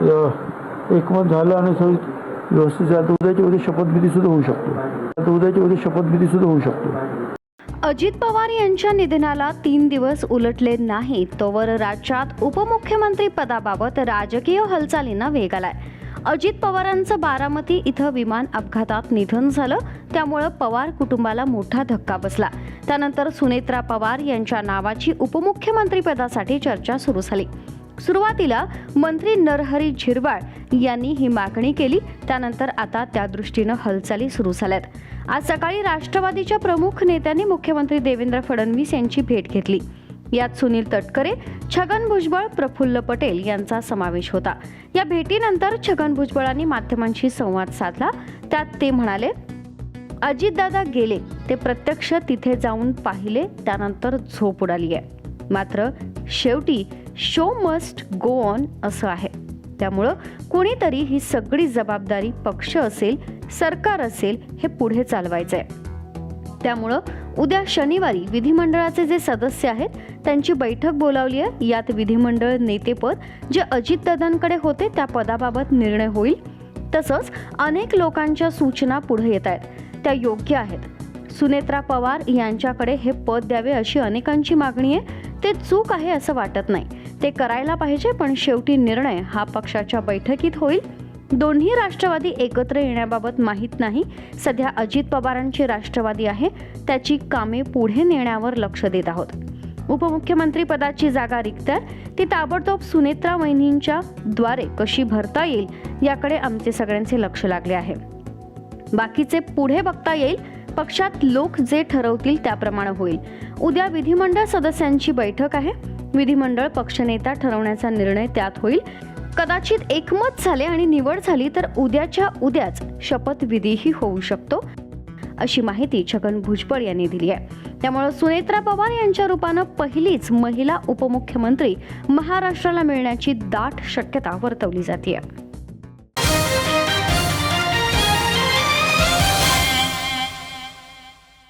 एकमत झालं आणि सगळं व्यवस्थित झालं. उद्या शपथविधी सुद्धा होऊ शकतो. अजित पवार यांच्या निधनाला 3 दिवस उलटले नाहीत तोवर राज्यात उपमुख्यमंत्री पदाबाबत राजकीय हालचालींना वेग आलाय. अजित पवारांचं बारामती इथं विमान अपघातात निधन झालं, त्यामुळे पवार कुटुंबाला मोठा धक्का बसला. त्यानंतर सुनेत्रा पवार यांच्या नावाची उपमुख्यमंत्री पदासाठी चर्चा सुरू झाली. सुरुवातीला मंत्री नरहरी झिरवाळ यांनी ही मागणी केली. त्यानंतर आता त्या दृष्टीनं हालचाली सुरू झाल्यात. आज सकाळी राष्ट्रवादीच्या प्रमुख नेत्यांनी मुख्यमंत्री देवेंद्र फडणवीस यांची भेट घेतली. यात सुनील तटकरे, छगन भुजबळ, प्रफुल्ल पटेल यांचा समावेश होता. या भेटीनंतर छगन भुजबळांनी माध्यमांशी संवाद साधला. त्यात ते म्हणाले, अजितदादा गेले, ते प्रत्यक्ष तिथे जाऊन पाहिले, त्यानंतर झोप उडाली आहे. मात्र शेवटी शो मस्ट गो ऑन असं आहे. त्यामुळं कोणीतरी ही सगळी जबाबदारी पक्ष असेल, सरकार असेल, हे पुढे चालवायचं आहे. त्यामुळं उद्या शनिवारी विधिमंडळाचे जे सदस्य आहेत त्यांची बैठक बोलावली आहे. यात विधिमंडळ नेतेपद जे अजितदादांकडे होते त्या पदाबाबत निर्णय होईल. तसंच अनेक लोकांच्या सूचना पुढे येत आहेत, त्या योग्य आहेत. सुनेत्रा पवार यांच्याकडे हे पद द्यावे अशी अनेकांची मागणी आहे. ते चूक आहे असं वाटत नाही, ते करायला पाहिजे, पण शेवटी निर्णय हा पक्षाच्या बैठकीत होईल. दोन्ही राष्ट्रवादी एकत्र येण्याबाबत माहीत नाही. सध्या अजित पवारांची राष्ट्रवादी आहे, त्याची कामे पुढे नेण्यावर लक्ष देत आहोत. उपमुख्यमंत्री पदाची जागा रिक्त आहे, ती ताबडतोब सुनेत्रा वहिनींच्या द्वारे कशी भरता येईल याकडे आमचे सगळ्यांचे लक्ष लागले आहे. बाकीचे पुढे बघता येईल. पक्षात लोक जे ठरवतील त्याप्रमाणे होईल. उद्या विधिमंडळ सदस्यांची बैठक आहे. विधिमंडळ पक्षनेता ठरवण्याचा निर्णय त्यात होईल. कदाचित एकमत झाले आणि निवड झाली तर उद्याच्या उद्याच शपथविधीही होऊ शकतो, अशी माहिती छगन भुजबळ यांनी दिली आहे. त्यामुळे सुनेत्रा पवार यांच्या रूपानं पहिलीच महिला उपमुख्यमंत्री महाराष्ट्राला मिळण्याची दाट शक्यता वर्तवली जाते.